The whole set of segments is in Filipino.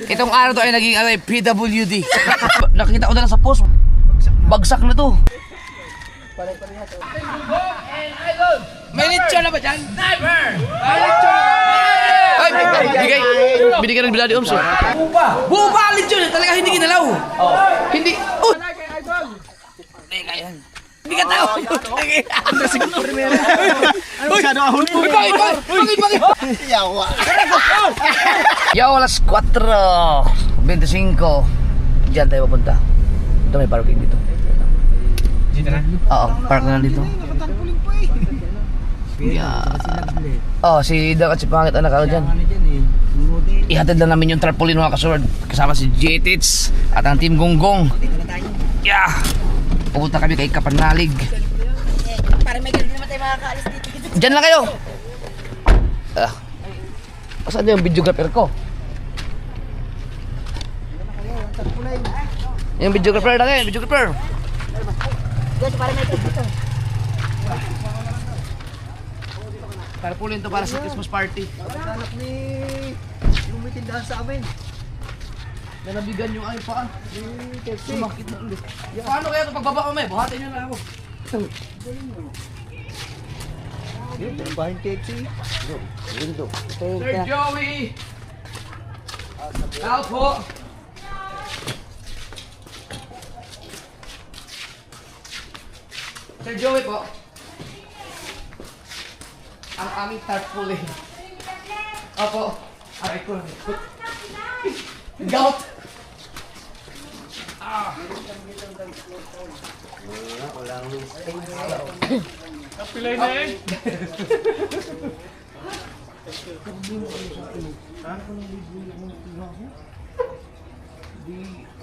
Itong araw to ay naging PWD. Nakita ko na lang sa post. Bagsak na to. May lechon na ba dyan? Never! May lechon na ba? Ay, binigay ng Bilady Oms. Buba! Lechon! Talaga hindi kinalaw. Hindi. Oh! Hindi kaya. Hindi ka tao. Masyado ahon po. Bakit? Yawa. Yo, alas 4:25. Diyan tayo papunta. Ito may parking dito. Dito na? Oo, park na dito. Yeah. Oh, si Dak at si Pangit anak ako dyan. Ihatid lang namin yung tarpaulin mga kasurad. Kasama si Jetits at ang Team Gonggong. Yeah. Pupunta kami kay Kapanalig. Para may galing naman tayo makakaalis dito. Diyan lang kayo. Saan yung videographer ko? Yung videographer na ngayon, videographer. Dito para may galing dito. Tarpaulin to para sa Christmas party. Anak ni yung may tindahan sa amin. Nanabigan yung ay paa. Sumakit na ulit. Paano kaya ito pagbaba ko may? Buhatin nyo na ako. Yun, bahin taxi. Sir Joey! Out po! Sir Joey po. Ang aming tarpaulin. Opo. Aray ko lang. Gout! Kapilay na eh.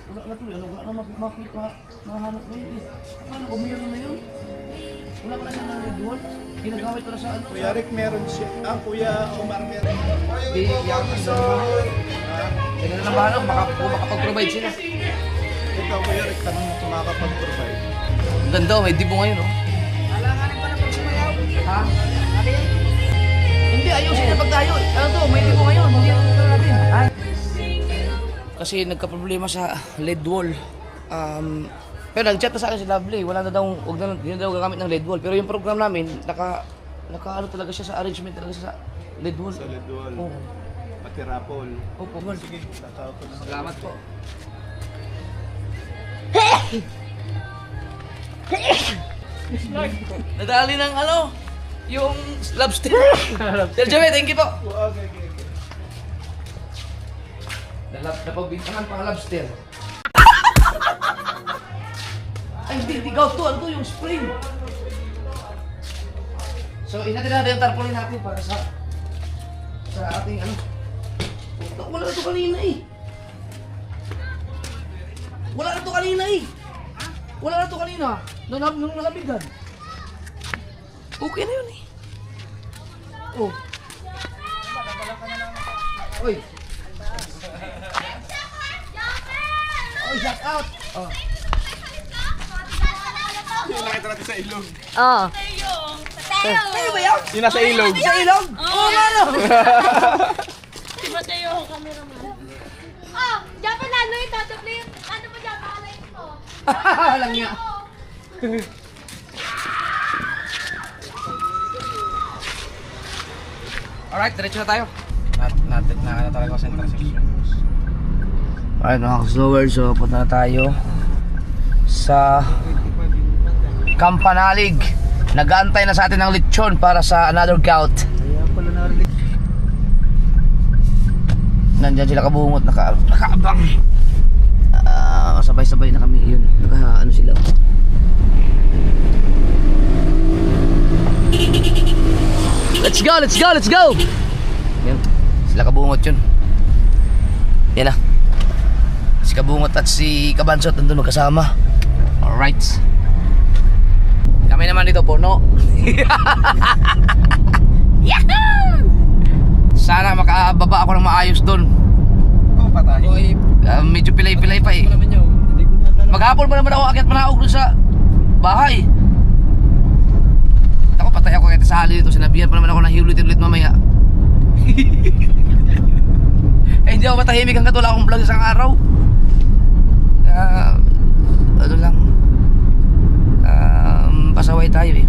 Wala na makita mahanap na yun. Paano kung mayroon na yun? Wala ka na siya ng red wall. Ginagamit ko na sa ano. Kuya Rick meron siya. Kuya Omar meron. Di yan ang sila na bahala kung makapag-provide sila. Ito, Kuya Rick, tanong mo kung makakapag-provide. Ang ganda, may dibo ngayon, oh. Alanganin pa na pag sumayaw. Ha? Hindi, ayusin na pag tayo. Ano to, may dibo ngayon. Hindi ako natin. Ay. Kasi nagka-problema sa LED wall. Pero nag-chat na sa akin si Lovely. Wala na daw, huwag na daw gagamit ng LED wall. Pero yung program namin, naka ano talaga siya sa arrangement talaga siya sa LED wall. Sa LED wall. Oo. Pati rapol. Opo, Sige, tatawag ko na. salamat po. Nadali ng ano, yung lobster. Sir Joey, thank you po. Okay. Napagbintangan pang lobster. Ay, hindi gaw to. Ano to? Yung spring. So, inatin natin yung tarpaulin natin para sa ating ano. Wala na to kanina eh. Wala na to kanina eh. Wala na to kanina. Nung nalabigan. Okay na yun eh. Oh. Oy. Oy, shout out. Oh. Yung nakita natin sa ilog. Oo. Ano ba yan? Yung nasa ilog. Sa ilog? Oo nga no. Si Mateo, cameraman. Oh, Japan lalo yung tatapli. Ano ba Japan? Alay ko. Walang niya. Alright, diretso na tayo. Natin na talaga sa intersection. Alright mga ka-slowers, so punta na tayo sa Kampanalig. Nag-aantay na sa atin ng lechon para sa another gout. Kaya pala narinig. Nandiyan sila kabungot, nakaabang. Sabay-sabay na kami yun. Ano sila. Let's go, let's go, let's go! Yan, sila kabungot yun. Yan na. Si Kabungot at si Kabansot nandun magkasama. Alright. Kami naman dito puno. Yahoo! Sana makababa ako ng maayos doon. Oh, patay. Medyo pilay-pilay pa eh. Maghapon pa naman ako akyat manaog doon sa bahay. Ako patay ako kahit sa hali dito. Sinabihan pa naman ako na hiulit-ulit mamaya. Eh, hindi ako matahimik hanggat wala akong vlog isang araw. Ano lang, pasaway tayo eh.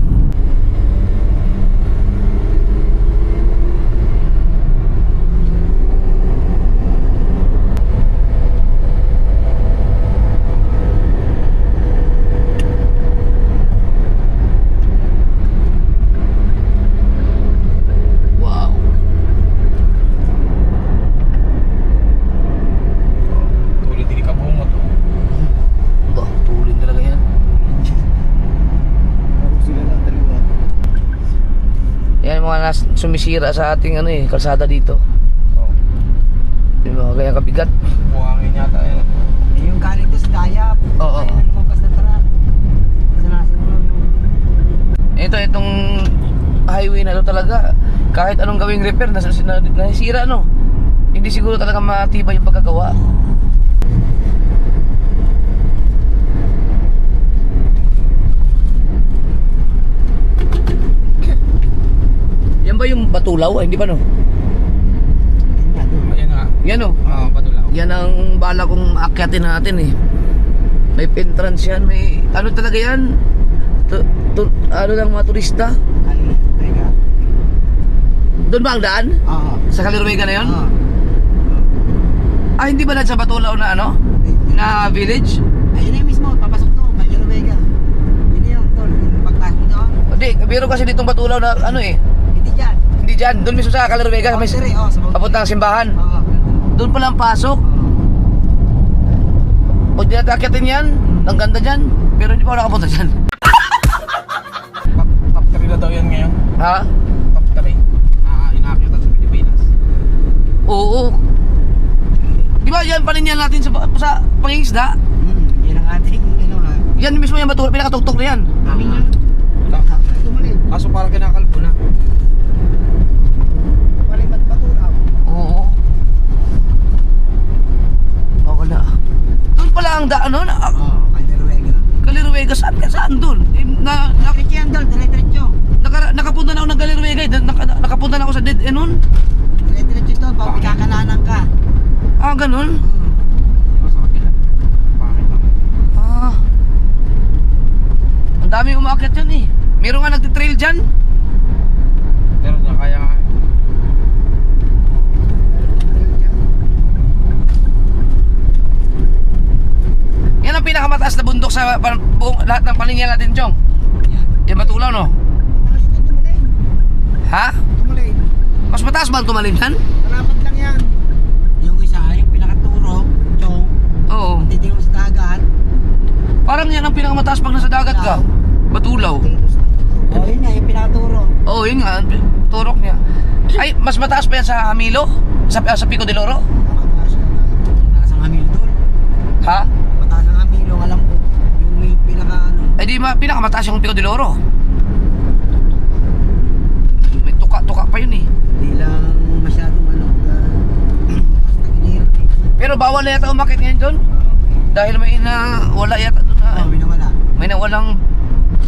Wow. Tulad din ka bungo to. Ba, tulin talaga yan. Parang sila lang dalawa. Yan mga sumisira sa ating ano eh, kalsada dito. Oh. Yung mga kaya kabigat. Buhangin yata yun. Yung galing to sa Dayap. Oo. Ayun ang lumabas na truck. Kasi nasimula yung... Itong highway na ito talaga, kahit anong gawing repair, nasisira no. Hindi siguro talaga matibay yung pagkagawa. Yan ba yung Batulaw? Ay, hindi pa no? Ayan nga. Yan no. Oo, patulaw. Yan ang bala kong akyatin natin eh. May entrance yan, may ano talaga yan? Ano lang mga turista? Teka. Doon ba ang daan? Oo. Sa Calirwega na yun? Oo. Ah, hindi ba na sa Batulaw na ano? Na village? Ayun na yung mismo, papasok to, Calero Vega. Yun yung tol, yung pagpasok mo doon. Hindi, biro kasi ditong Batulaw na ano eh. Hindi dyan. Hindi dyan, doon mismo sa Calirwega. May Boundary, oh, sa boundary. papuntang simbahan. Oo. Doon pala ang pasok. Pag di natin akyatin yan, ang ganda dyan. Pero hindi pa ako nakapunta dyan. Top 3 na daw yan ngayon. Ha? Top 3. Inaakyatan sa Pilipinas. Oo. Di ba yan palinyan natin sa pangingisda? Yan ang ating, ano nga. Yan mismo yung Batulaw, pinakatuktok na yan. Amin yan. Tumalin. Kaso parang kinakalbo na. Tumalin ba't baturaw? Oo. Wala. Doon pala ang daan no? Oo, Calero Vega. Calirwega, saan doon? Diretso yan dol, diretso. Nakapunta na ako ng Calirwega eh. Nakapunta na ako sa dead end nun. Diretso to, pag ikakananan ka. Ah, ganun? Sa kapila. Pangit lang. Ah. Ang dami umakyat dyan eh. Meron nga nagtitrail dyan. Pero na kaya nga. Yan ang pinakamataas na bundok sa buong lahat ng palinyan natin, Chong. Yan Batulaw, no? Tumalin. Ha? Tumalin. Mas mataas ba ang tumalim yan? Karapat lang yan. Yung isa, yung pinakaturo, chong, Oo. titingin mo sa dagat. Parang yan ang pinakamataas pag nasa dagat ka. Batulaw. Oh, yun nga, yung pinakaturo. Oo, yun nga. Turok niya. Ay, mas mataas pa yan sa Hamilo? Sa Pico de Loro? Mataas ang hamilo doon. Ha? Mataas ang hamilo, alam ko. Yung may pinaka ano. Ay di pinakamataas yung Pico de Loro. May tuka-tuka pa yun eh. Hindi lang masyadong ano. Basta ginirap eh. Pero bawal na yata umakit ngayon doon. Dahil may wala yata doon na. Oh, binawala. May nawalang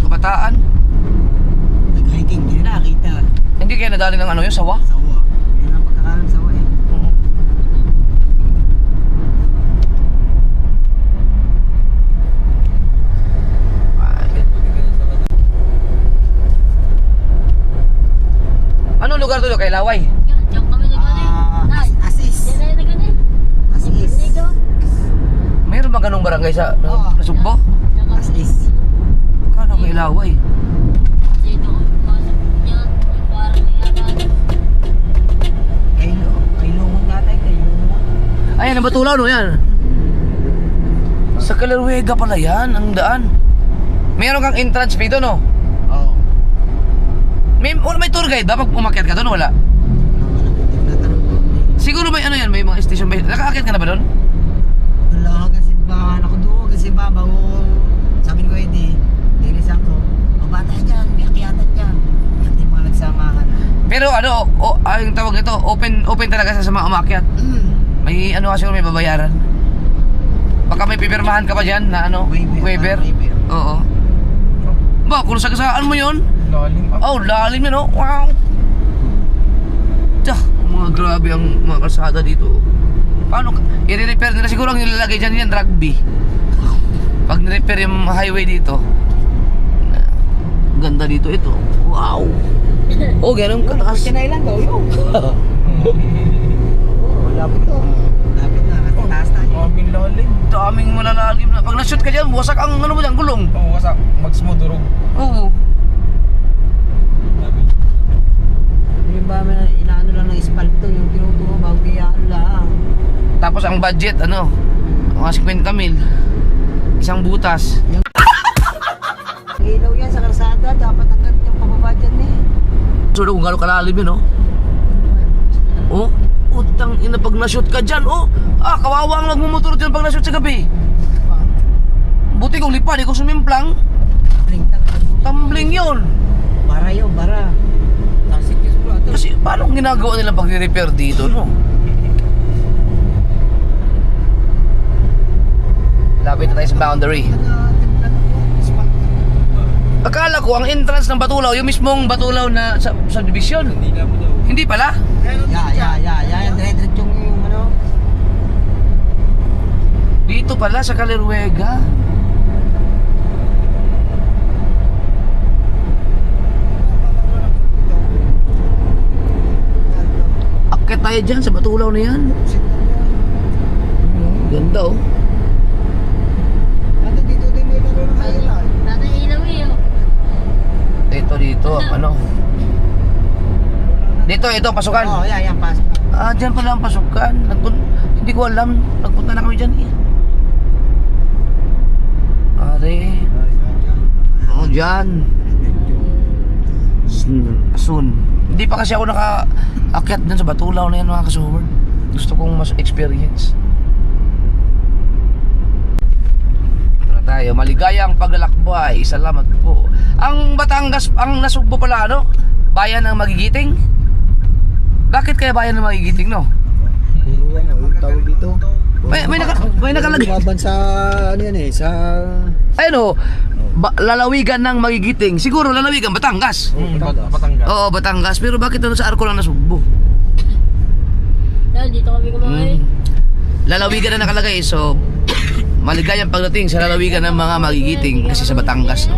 kabataan. Nag-hiking, hindi na nakakita. Hindi kaya nadali ng ano yun, sawa? Sawa. Yun ang pagkakaroon ng sawa eh. Anong lugar doon? Kay Laway? Yan, diyan kami nagano. Asis. Diyan na nagano. Asis. Mayroon ba ganung barangay sa Oo. Nasugbo? Asis. Kano kay Laway? Dito kami pasok yan. May parang nangyari. Kay Lumon natin, kay Lumon. Ayan, ang Batulaw no yan. Sa Calirwega pala yan, ang daan. Meron kang entrance fee doon, no? Oo. May tour guide ba pag umakyat ka doon? Wala. Natanong ko. Siguro may ano yan, may mga station by. Nakaakyat ka na ba doon? Wala kasi ba, ako doon kasi ba, bago sabi ni Kuya dinisan ko, baba tayo dyan, may akyatan dyan. At yung mga nagsamahan. Pero ano, ang tawag nito, open talaga sa mga umakyat. May ano kasi may babayaran. Baka may pipirmahan ka pa dyan na ano, Waiver. waiver. Waiver. Oo. Ba, kung sagasaan mo yun? Lalim ah. Oh, lalim yun, oh. Wow. Tiyah, mga grabe ang mga kalsada dito. Paano? I-repair nila siguro ang nilalagay dyan yan, rugby. Pag ni-repair yung highway dito. Ganda dito ito. Wow! Oh, ganun kataas. Kinailan daw yun. Lapit to. Lapit na. Kasi taas tayo. Kaming lalim. Daming malalalim na. Pag na-shoot ka dyan, wasak ang ano mo dyan, gulong. Oo, kasi mag-smooth durog. Oo. Yung ba inaano lang ng espalto, yung tinutungo bago kiyaan lang. Tapos ang budget, ano? Mga 50 mil. Isang butas. Ang ilaw yan sa kalsada, dapat hanggang yung pababa dyan eh. So, kung gano'ng kalalim yun, oh. Oh, utang ina pag na-shoot ka dyan, oh. Kawawa ang magmumotor dyan pag na-shoot sa gabi. Buti kong lipa, di ko sumimplang. Tumbling yun. Bara yun, bara. Tasik yung splatter. Kasi paano ginagawa nilang pag-repair dito, no? Lapit na tayo sa boundary. Akala ko ang entrance ng Batulaw, yung mismong Batulaw na subdivision. Hindi pala? Yan, dire-diretso yung ano. Dito pala sa Caleruega. Akit tayo dyan sa Batulaw na yan. Ganda, oh. Ano dito din may laro ng highlight. Dati ilaw eh. Dito, ano? Ito, pasukan. Oo, yan, pasok. Dyan pala ang pasukan. Hindi ko alam. Nagpunta na kami dyan, eh. Are. Dyan. Soon. Hindi pa kasi ako naka-akyat dun sa Batulaw na yan, mga kasuhord. Gusto kong mas experience. Ito na tayo. Maligayang paglalakbay. Salamat po. Ang Batangas, ang Nasugbo pala, ano? Bayan ng Magigiting? Bakit kaya bayan ng Magigiting, no? Puro ano, tawag dito. May nakalagay. Lumaban sa, ano yan eh, sa... Ayun, oh. Lalawigan ng Magigiting. Siguro lalawigan Batangas. Batangas. Oo, Batangas. Pero bakit ano sa arko lang Nasugbo? Dahil dito kami kumain. Lalawigan na nakalagay. So, maligayang pagdating sa lalawigan ng mga Magigiting kasi sa Batangas, no?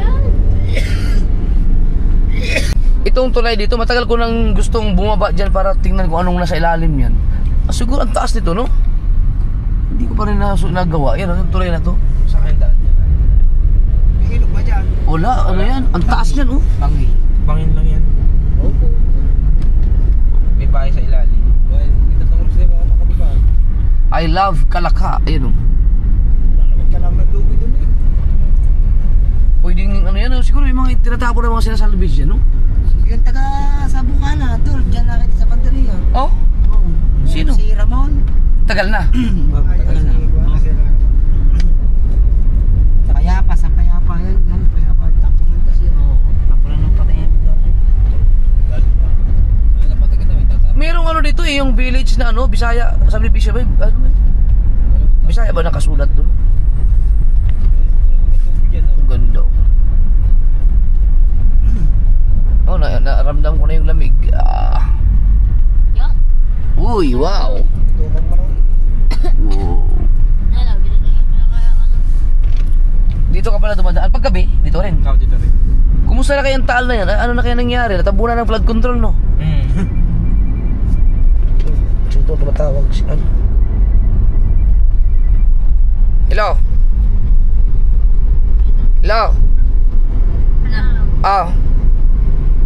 Itong tulay dito, matagal ko nang gustong bumaba dyan para tingnan kung anong nasa ilalim yan. Siguro ang taas nito, no? Hindi ko pa rin nagawa. Yan, ang tulay na to. Sa akin daan yan. May ilog ba dyan? Wala, ano yan? Ang taas niyan, oh. Bangin lang yan. May bahay sa ilalim. I love Kalakha. Ayun, oh. Huwag ka naman naglubi dun eh. Pwedeng, ano yan, oh. Siguro yung mga tinatapon ng mga sinasalvage dyan, no? Yung taga sa Bukana, tol, dyan nakita sa Pandaria. Oh? Sino? Si Ramon. Tagal na. Tagal na. Sa Payapa, yan. Payapa, tapunan kasi. Tapunan ng patayin dati. Merong ano dito eh, yung village na ano, Bisaya, subdivision ba? Ano ba? Bisaya ba nakasulat doon? Ang ganda. Oh, naramdam ko na yung lamig. Yan. Uy, wow. Wow. Ano, binigay kaya ano. Dito ka pala dumadaan. Paggabi, dito rin. Ikaw dito rin. Kumusta na kaya ang taal na yan? Ano na kaya nangyari? Natabunan ng flood control, no? Ito, tumatawag si ano. Hello? Hello? Ano?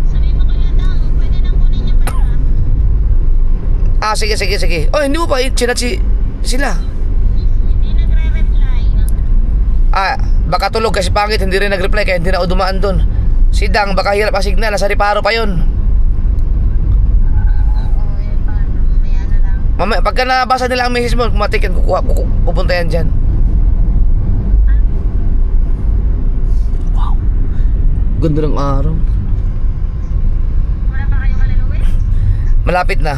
Sabi mo kaya daw, pwede nang kunin niya pera. Sige. Oh, hindi mo pa chinat sila. Hindi nagre-reply. Baka tulog kasi pangit, hindi rin nag-reply kaya hindi na ako dumaan doon. Si Dang, baka hirap ang signal, nasa Riparo pa yun. Oo, paano? May ano lang. Mamaya, pagka nabasa nila ang message mo, kumatik yan, pupunta yan dyan. Wow. Ganda ng araw. Wala pa kayo kalaluwi? Malapit na.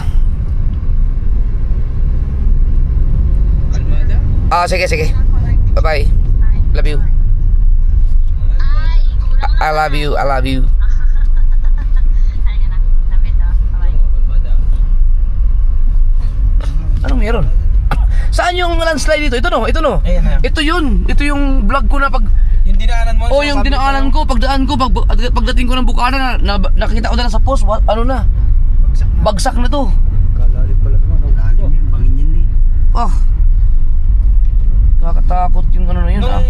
Kalmada? Sige. Bye-bye. Love you. Ay, kulang. I love you. Ay, ka na. Lapit daw. Bye. Kalmada. Anong meron? Saan yung landslide dito? Ito no, ito no. Ayan na. Ito yun. Ito yung vlog ko na pag... Yung dinaanan mo. Oh, yung dinaanan ko, pagdaan ko, pagdating ko ng Bukana, nakita ko na lang sa post, ano na? Bagsak na to. Kalalim pala naman. Lalim yan, bangin yan eh. Ah. Kakatakot yung ano na yun Nung ah.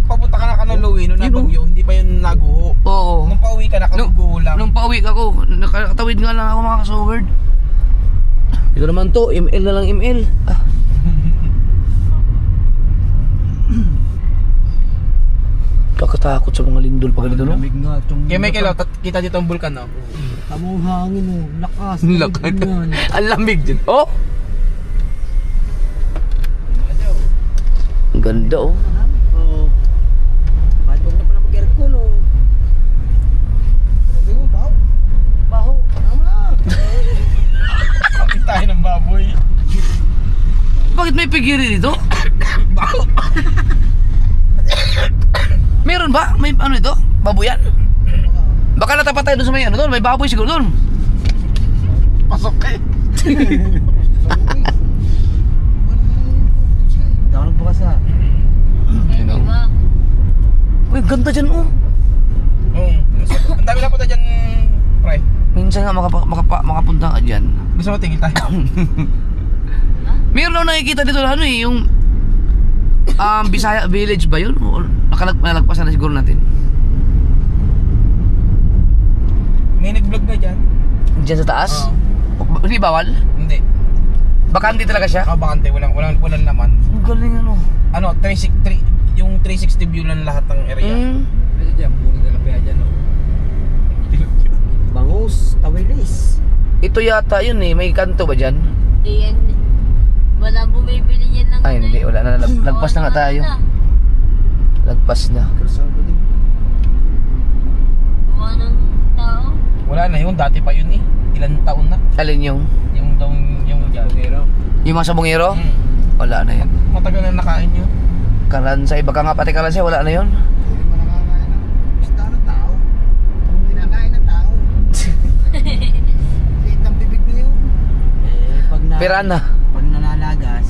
papunta ka na Kanuluwi, nung Yun, oh. nabagyo, hindi pa yun naguho. Oo. Nung pauwi ka na, kaguguho lang. Nung pauwi ako, nakatawid nga lang ako mga kasoward. Ito naman to, ML na lang ML. Ah. Kakatakot sa mga lindol pag ganito no? Lamig nga itong... Kaya Michael, kita dito ang bulkan, no? Tamong hangin oh, lakas. Lakad. Yan. Ang lamig din. Oh! Ang ganda oh. Oo. Bakit huwag na pala mag-aircon oh. Sabi mo, baho. Baho. Tama. Kapit tayo ng baboy. Bakit may pigiri dito? Meron ba? May ano ito? Baboyan? Baka natapat tayo doon sa may ano doon, may baboy siguro doon. Pasok ka eh. Hindi ako nagbukas ah. Ayun oh. Uy, ganda dyan oh. Oo. Ang dami na punta dyan, pre. Minsan nga makapunta ka dyan. Gusto mo tingin tayo? Meron ako nakikita dito na ano eh, yung Bisaya Village ba yun? O nakalagpasan na siguro natin. May nag-vlog na dyan. Diyan sa taas? Oo. Hindi bawal? Hindi. Bakante talaga siya? Kabakante, walang laman. Ang galing ano. Ano, yung 360 view lang lahat ng area. Pwede dyan, buong nalapaya dyan oh. Bangus, tawilis. Ito yata yun eh, may kanto ba dyan? Di yan. Wala bumibili yan ng... Ay hindi, wala na. Lagpas na nga tayo. Lagpas na. Krasado din. Gawa ng tao. Wala na yun, dati pa yun eh. Ilan taon na. Alin yung? Yung daw yung dyan. Yung mga sabongero? Hmm. Wala na yan. Matagal na nakain yun. Karansay, baka nga pati karansay, wala na yun. Hindi mo nakakain ng isda ng tao. Ang kinakain ng tao. Liit ng bibig niyo. Pag na... Pirana. Pag nanalagas.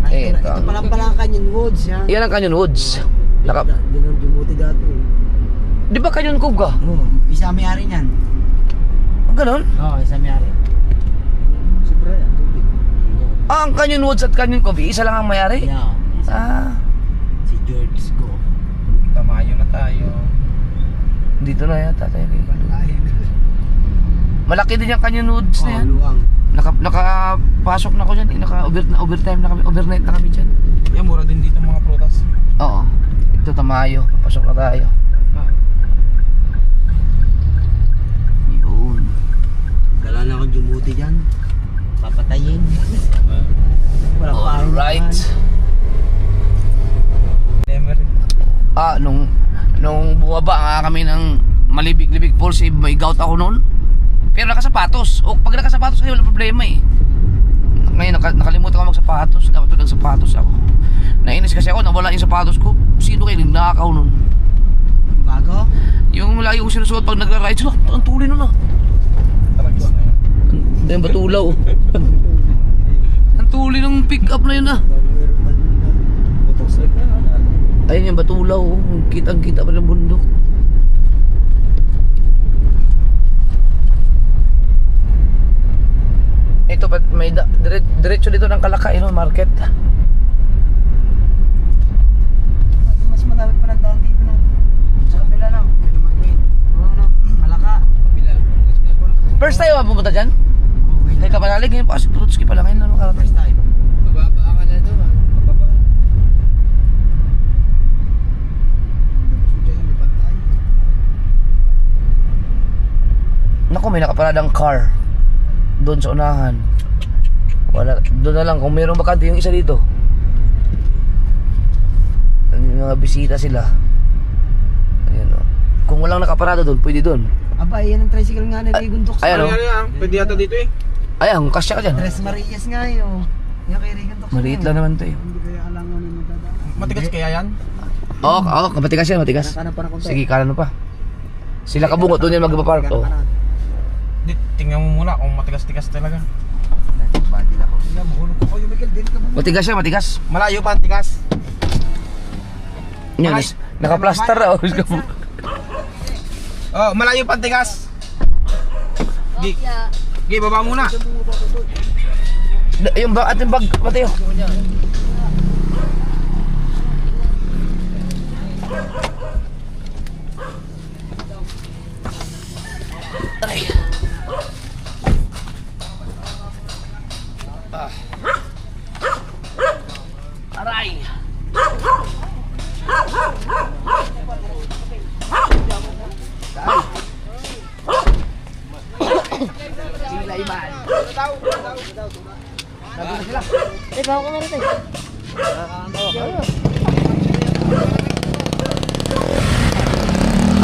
Eh, Ito palang pala ang Canyon Woods ha. Yan ang Canyon Woods. Naka, Doon ang dumuti dati eh. di ba Canyon Cove ka? Oo, isa may-ari niyan. Ganon? Oo, isa may-ari. Si Brian, tubig. Ah, ang Canyon Woods at Canyon Cove, isa lang ang mayari? Yeah, Ah, si George Go. Tamayo na tayo. dito na yata tayo. Lahin. Malaki din yung Canyon Woods na yan. luwang. Nakapasok na ako dyan eh. Overtime na kami, overnight na kami dyan. Yan, mura din dito mga prutas. Oo. Ito Tamayo, papasok na tayo. Yun. Gala na akong dumuti dyan. Papatayin. Wala pa rin Alright. Never. Nung bumaba nga kami ng Malibig-Libig Falls, eh, may gout ako noon. Pero nakasapatos. O pag nakasapatos kayo, wala problema eh. Ngayon nakalimutan ko magsapatos. Dapat nagsapatos ako. Nainis kasi ako, nawala yung sapatos ko. Sino kayo nagnakaw noon? Bago? Yung lagi ko sinusuot pag nagra-ride sila, ang tuloy nun ah. Tragis na yun. Yung batulaw. Ang tuloy ng pick up na yun ah. Motorcycle na. Ayun yung batulaw, kitang-kita pa ng bundok. Ito pa may diretso dito ng Kalakay no, market. Mas malapit pa ng daan dito na. Sa kabila lang. Oo na, Malaka. First time ba pumunta dyan? Oo, Hindi ka panalig, ngayon pa kasi Tulutski pa lang, ngayon na makarating. First time. Bababa ka na doon ha. Bababa. Diyan may bantay. Naku, may nakaparadang car doon sa unahan. Wala, doon na lang kung mayroong bakante yung isa dito. Yung mga bisita sila. Ayan o. Kung walang nakaparada doon, pwede doon. Aba, yan ang tricycle nga na Rigon Tox. Ayan o. Pwede yata dito eh. Ayan, kasya ka dyan. Tres Marias nga yun. Yan kay Rigon Tox. Maliit lang naman to eh. Hindi kaya alangan yung magdadaan. Matigas kaya yan? Oo, matigas yan, matigas. Kanan pa na konti. Sige, kanan mo pa. Sila kabungot, doon yan magpapark. Oh. Tingnan mo muna kung matigas-tigas talaga. Badi na ko. Tingnan mo, hulog Ako yung Miguel, din ka mo. Matigas siya, matigas. Malayo pa ang tigas. Yan, naka-plaster na. Oh, malayo pa ang tigas. Gi, baba muna. Yung bag, ating bag, Mateo. Aray. Aray. Sila iman. Sabi na sila. Bawa ko na rin tayo.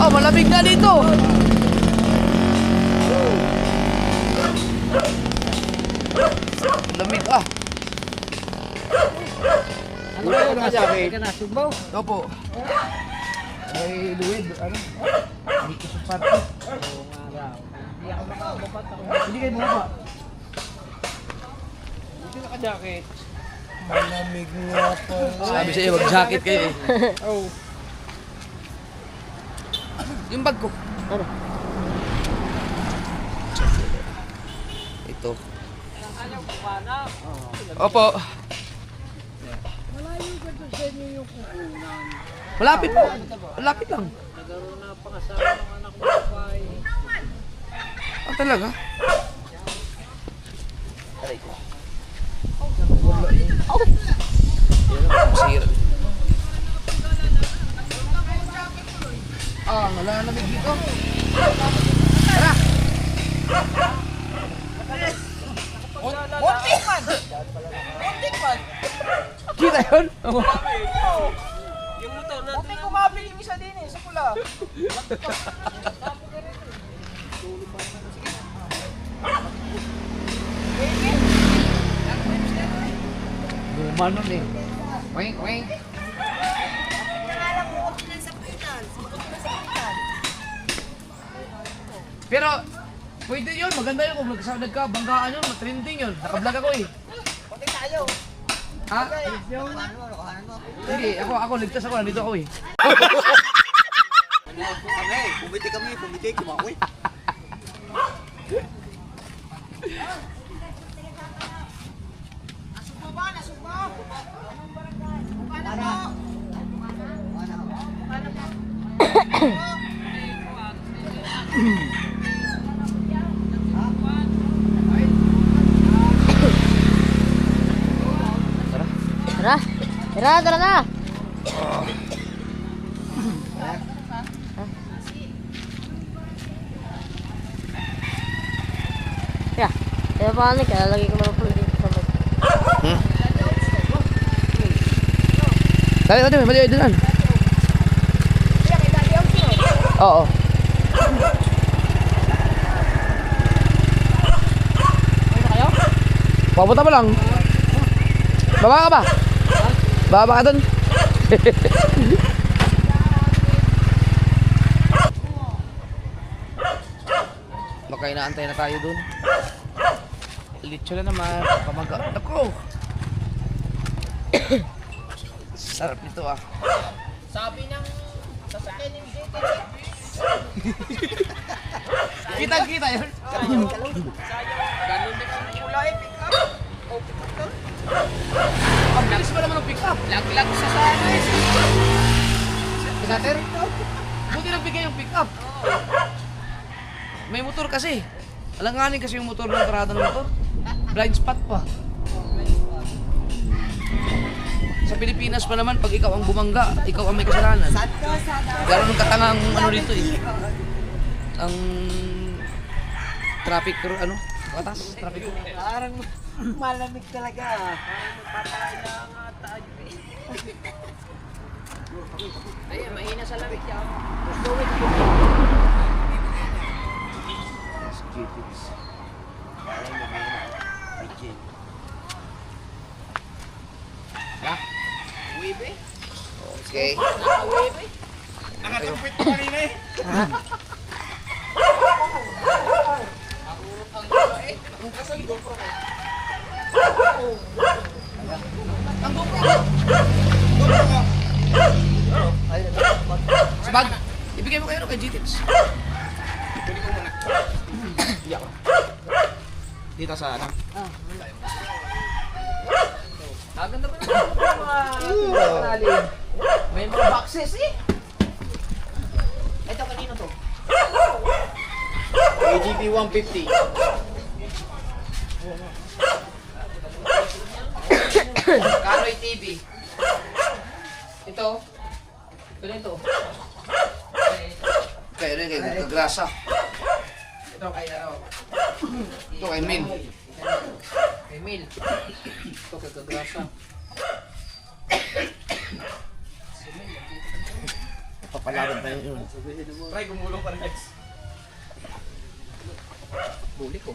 Oh, malamig na dito. Lamig ah. Ano ba yung jacket? Ka na, Subaw. Opo. Ay, Luwid, ano? Hindi ko sapat. Hindi kayo bumaba. Hindi naka-jacket. Malamig nga pa. Sabi sa'yo, mag-jacket kayo eh. Oh. Yung bag ko. Ano? Ito. Opo. Malapit po. Malapit lang. Ah, talaga? Aray ko. Masira. Ah, nalalamig dito. Tara! Kita yun? Yung motor na. Buti kumapil yung isa din eh, sa pula. Guma nun eh. Weng, weng. Pero, pwede yun. Maganda yun kung nagkabanggaan yun. Mag-trending yun. Nakablog ako eh. Pati tayo. Ha? Sige, ako ligtas ako. Nandito ako eh. Kami, pumiti, kumakoy. Tara. Tara na. Ya, paano ka? Lagi ko mga pulis dito sa bag. Dali, mali doon. Oo. Papunta pa lang. Baba ka ba? Baba ka doon. Baka inaantay na tayo doon. Lechon na naman. Pamaga. Ako! Sarap nito ah. Sabi ng sasakyan ng dito. Kita yun. Ganun din ang kulay, pick up. Oh, pick up ka. Ang bilis pa naman ng pick up. Lag-lag sa sana eh. Kater? Buti nagbigay yung pick up. May motor kasi. Alanganin kasi yung motor ng karada ng motor. Blind spot pa. Sa Pilipinas pa naman, pag ikaw ang bumangga, ikaw ang may kasalanan. Gano'n ng katangang ano dito eh. Ang traffic, ano? Batas? Traffic. Parang malamig talaga. Ay, mahina sa lamig yan. Uwibe? Okay. Uwibe? Nakatupit ko kanina eh. Ang GoPro. Sa bag. Ibigay mo kayo kay GTX. Pwede ko muna. Iyak ko. Dito sa ano? Ganda pa naman mga kanalin. May mga boxes eh. Ito kanino to? AGP 150. Kanoy TV. Ito. Ito. Kayo rin kay Kagrasa. Ito kay ano? Ito kay Min. Kay Mil. Ito kay Kagrasa. Papalaban tayo yun. Try gumulong pa rin next. Buli ko.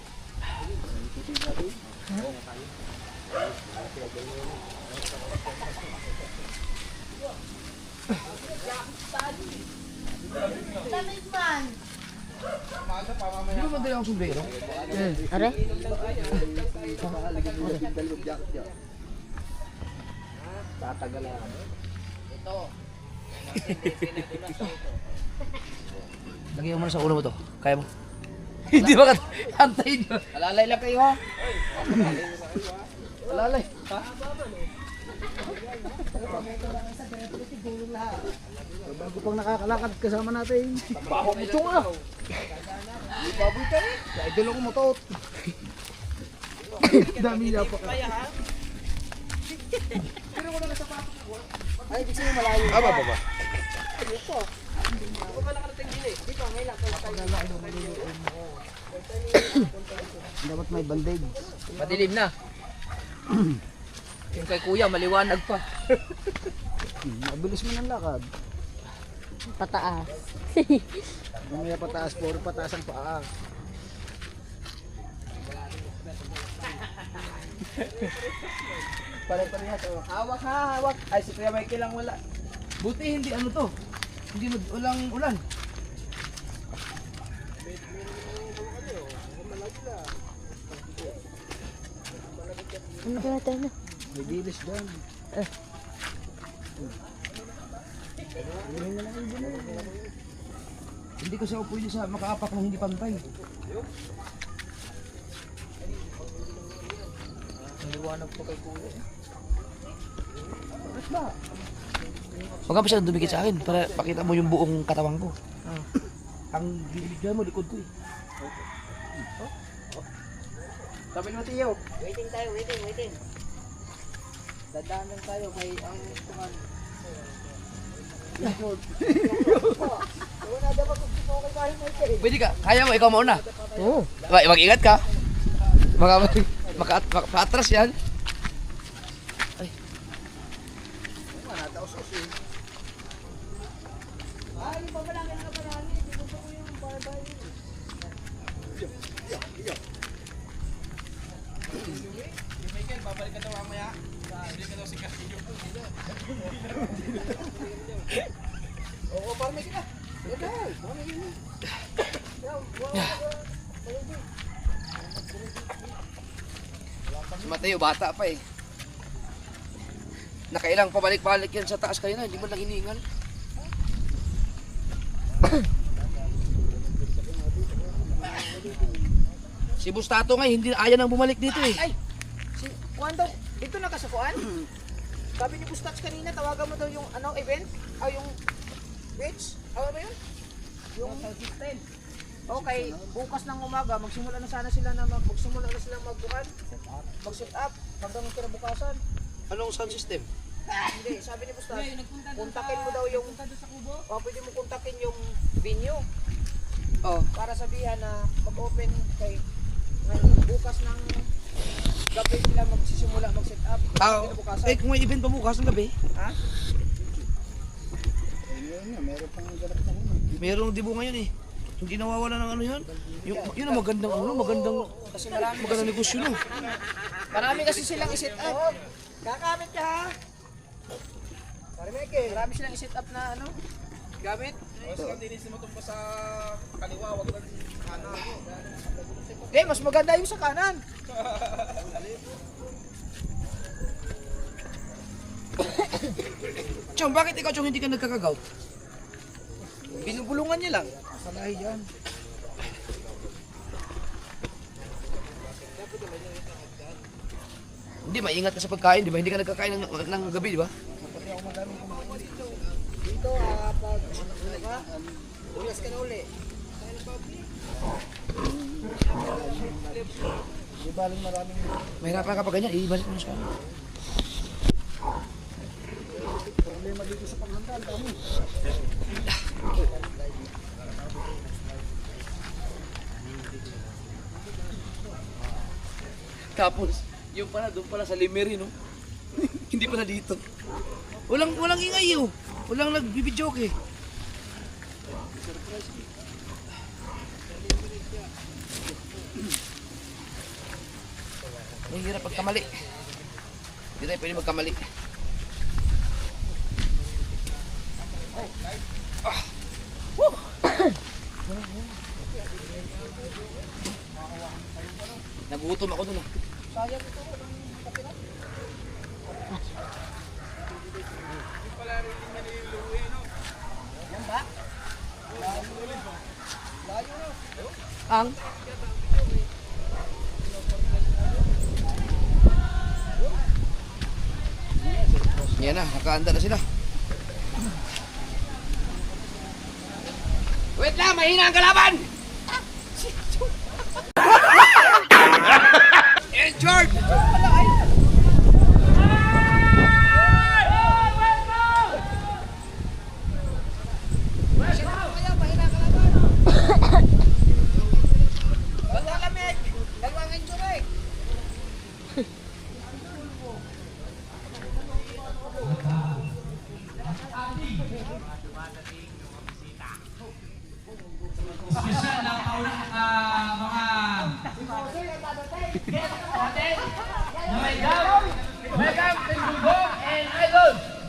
Damit man. Di ba madali akong sombrero? Are? Lagyan mo na sa ulo mo to. Kaya mo? Hindi ba antayin nyo? Alalay lang kayo ha. Alalay. Bago pang nakakalakad kasama natin. Baho mo ito nga. Baboy ka eh. Sa idol ako motot. Dami niya pa. Ay, di sa'yo malayo. Baba. Dapat may bandage. Madilim na. Yung kay kuya, maliwanag pa. Mabilis mo ng lakad. Pataas. Mamaya pataas, puro pataas ang paa. Pare-parehas. Hawak ha, hawak. Ay, si Kuya Michael lang wala. Buti hindi ano to. Hindi ulang ulan. Ano ba natin na? May dilis dyan. Hindi kasi ako pwede sa makaapak ng hindi pantay. Maliwanag pa kay kuya. Huwag ka masyadong dumikit sa akin para pakita mo yung buong katawan ko. Ang bibigyan mo, likod ko eh. Sabi mo tiyo. Waiting tayo, waiting. Dadaan lang tayo kay ang tuman. Pwede ka, kaya mo, ikaw mauna. Oo. Mag-ingat ka. Maka-atras yan. Ay. Si Mateo, bata pa eh. Nakailang pabalik-balik yan sa taas kanina, hindi mo lang hiningal. Si Bustato nga, hindi ayaw nang bumalik dito eh. Ay! Si Juan daw, dito na ka sa Juan? Sabi ni Bustats kanina, tawagan mo daw yung ano event? O yung beach? Ano ba yun? Yung okay, bukas ng umaga, magsimula na silang magbukan. Mag-set up hanggang kinabukasan. Anong sound system? Hindi, sabi ni Bustats, kontakin mo daw yung pwede mo kontakin yung venue. Oh. Para sabihan na mag-open kay bukas ng gabi sila magsisimula mag-set up. Eh kung may event pa bukas ng gabi, Ha? Ayun nga, meron pang ganap na ano. mayroong dibo ngayon eh. Hindi nawawala ng ano yun. Yun ang magandang Kasi marami magandang negosyo no. Marami kasi silang i-set up. Kakamit ka ha. Pare Mike, marami silang i-set up na ano, gamit. Hindi, mas maganda yung sa kanan. Chong, bakit ikaw, Chong, hindi ka nagkakagout? Binubulungan niya lang. Salahi yan. Hindi, maingat ka sa pagkain, di ba? Hindi ka nagkakain ng gabi, di ba? Dito, pag ulas ka na uli. Di baling maraming Mahirapan ka pa ganyan, ibalik mo siya. problema dito sa paghanda. Ang dami. Tapos, yung pala, doon pala sa Limeri, no? Hindi pala dito. Walang ingay, oh. Walang nagbibidyoke, eh. Mahirap pagkamali. Hindi tayo pwede magkamali. Ah. Woo! Nagutom ako dun, ah. Ang yan na, nakaanda na sila. Wait lang, mahina ang kalaban! Eh, George! Paglalamig! Dalawang injury!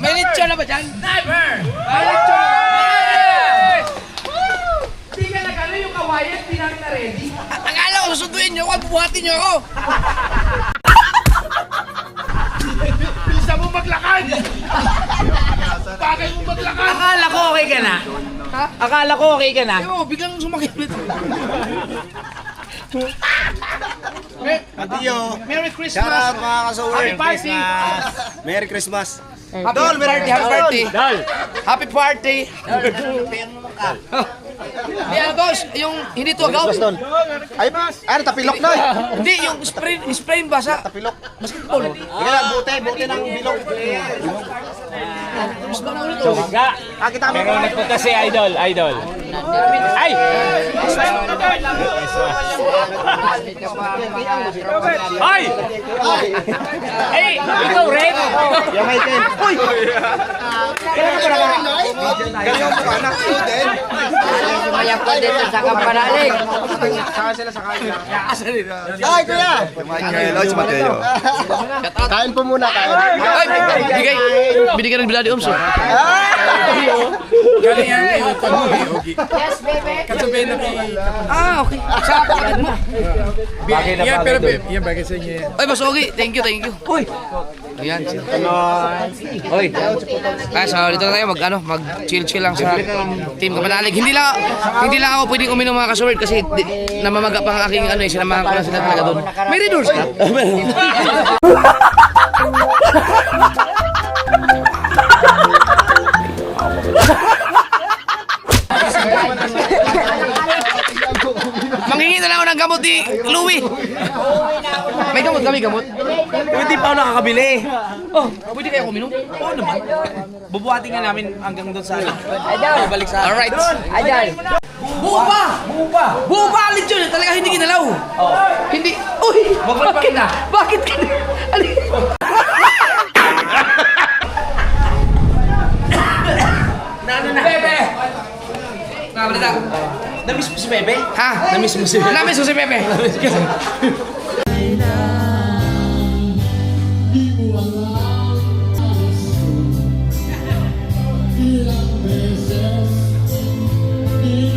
May lechon na ba dyan? Sniper! May lechon na ba? Hindi ka nag-ano yung kawayan, hindi namin na-ready. Akala ko susunduin niyo ako, bubuhatin niyo ako! Bilisan mo maglakad! Bagay mo maglakad! Akala ko okay ka na. Ha? Akala ko okay ka na. Ewan ko, biglang sumakit ulit. Adiyo. Merry Christmas! Shout out mga kasawin. Happy party! Merry Christmas. Happy party! Happy party! Happy party! Yeah, boss, yung hindi to agaw. Ay, ano, tapilok na. Hindi, yung sprain basa. Tapilok. Basketball. Kaya buti ng bilog. Kita mo. Meron nagpunta si Idol. Ay! Ay! Ay! Ikaw rin? Yung may ten. Uy! Kailan ka pala ka? Kailan mo ka na? Sumaya po dito sa Kampanalig. Ay, kuya! Hello, si Mateo. Kain po muna, kain. Ay, binigyan ng Biladi Oms. Yes, baby. Ah, okay. Sa kapatid mo. Bagay na bagay doon. Ay, Boss Ogie, thank you. Uy! Ayan. Uy. Kaya so, dito na tayo mag-chill lang sa team Kapanalig. Hindi lang ako pwedeng uminom mga kasurd kasi namamaga pa ang aking sinamahan ko lang sila talaga doon. May Red Doors ka? Manghingi na lang ako ng gamot ni Louie. May gamot kami, gamot. Hindi pa ako nakakabili. Oh, pwede kayo kuminom? Oo naman. Bubuhatin nga namin hanggang doon sa balik sa... Alright. Ayan. Buo pa alit yun. Talaga hindi kinalaw. Hindi. Uy! Bakit na? Bakit ka na? Bebe! Nakabalita. Namiss mo si Bebe? Ha? Namiss mo si Bebe? Namiss ko si Pepe.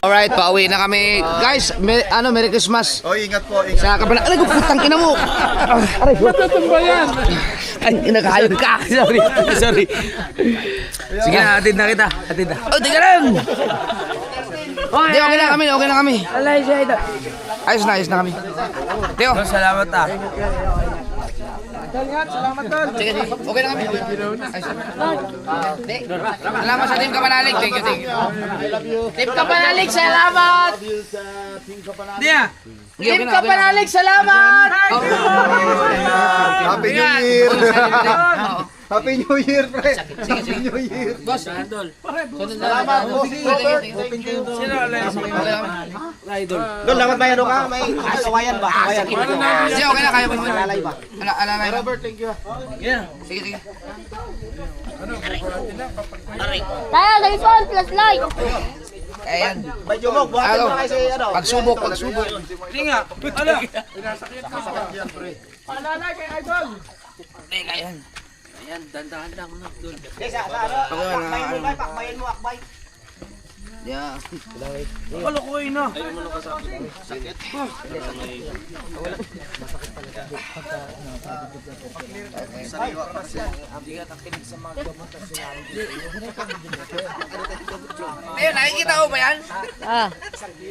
Alright, pauwi na kami. Guys, Merry Christmas. Oh, ingat po, ingat. Sa Kapanalig. Aray, putang ina mo. Aray, Ay, nakahayod ka. Sorry. Sorry. Sige na, atid na kita. Atid na. Oh, tingnan lang. Hindi, okay na kami. Okay na kami. Ayos na kami. Teo. Salamat ah. Salamat tol. Sige, sige. Okay na kami. Ayos na. Salamat sa Team Kapanalig. Thank you. Team Kapanalig, salamat! Team Kapanalig, salamat! Happy New Year! Happy New Year, pre! Happy New Year! Boss, Idol. Salamat, boss! Dol, dapat may ano ka? May kawayan ba? Kawayan. Sige, okay na. Kaya ko naman. Alalay ba? Alalay. Robert, thank you. Sige. Tayo, cellphone plus like. Ayan. May jumog, buhatin mo na kayo sa ano. Pagsubok. Paalala kay Idol. Ayan. Okay, sa ano? Akbayin mo, bay, pakbayin mo, akbay. Yeah. Ayun, nakikita ko ba yan?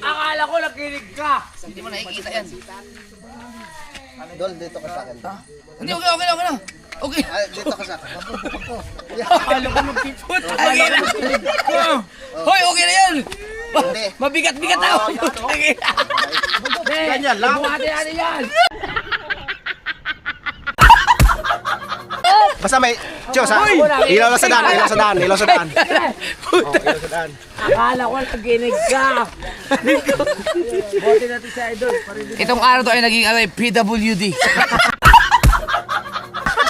Akala ko nakinig ka. Hindi mo nakikita yan. Dol, dito ka sa akin. Hindi, okay na. Okay. Dito ka sa akin. Okay na. Hoy, okay na yan. Hindi. Mabigat-bigat ako. Ganyan lang. Buhati yan. Basta may, Diyos ha? Ilaw lang sa daan. Akala ko nakinig ka. Bote natin si Idol. Itong araw to ay naging PWD.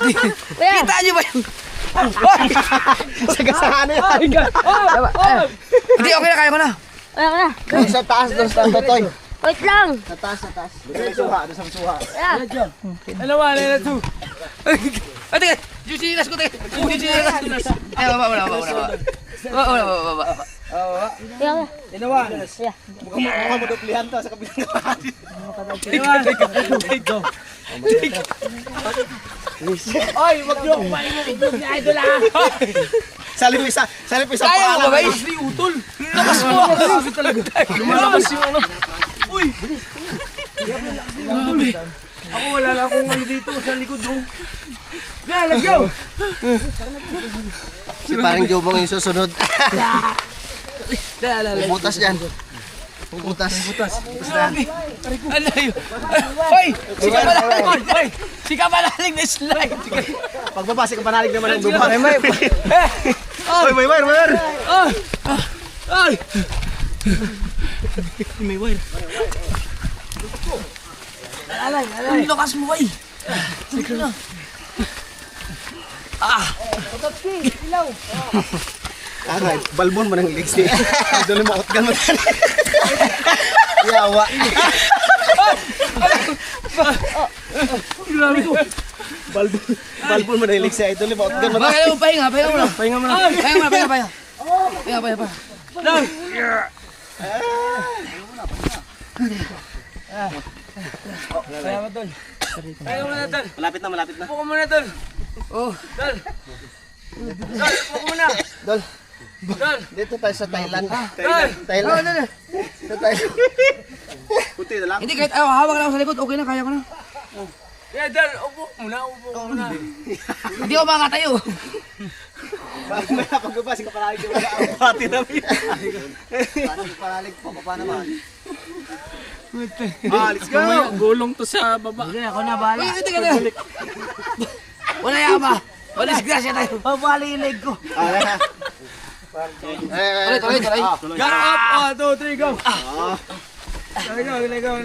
Kita niyo ba yung... Sagasaan na yan. Hindi, okay na, kaya ko na. Wala ka na. Doon sa taas, doon sa totoy. Wait lang. Sa taas. Doon sa suha. Ano ba? Ano to? Ay, tingnan. Yung sinilas ko, tingnan. Yung sinilas ko. Ay, wala. Kaya ka. Inawan. Mukhang mo duplihan to sa kabilang kapan. Inawan. Oy, wag niyo paingin ni Idol ah. Salip isa Kaya mo ba, pangalan. Isli Utol? Lakas mo. Grabe talaga. Lumalabas yung ano. Uy. Ako wala lang akong ano dito sa likod mo. Kaya, let's go. Si parang Jobong yung susunod. Butas yan. Butas. Ano yun? Hoy! Si Kapanalig na slide. Pagbabasi ka panalig naman ng gumawa. Oy, may wire. Ay! May wire. Ang lakas mo, ay! Sige na. Aray, balbon mo ng legs niya. Doon mo outgun mo. Yawa. Balbon mo ng legs niya. Doon mo outgun mo. Bakit mo, pahinga muna. Kaya mo na, Tol. Malapit na. Puko muna, Tol. Oh. Tol, puko muna. Dol. Tol. Dito tayo sa Thailand. Tol. Thailand. Sa Thailand. Puti na lang. Hindi, kahit hawak na ako sa likod, okay na, kaya ko na. Yeah, Tol, upo muna. Hindi ako makatayo. May pagbabasi ka panalig. Pati na rin. Paano ka panalig? Papa naman. Let's go. Gulong to sa baba. Ako na, bahala. Uy, tingnan na. Wala yan ba? Walis grasya tayo. Mabali yung leg ko. Ulit. Go up! 1, 2, 3, go!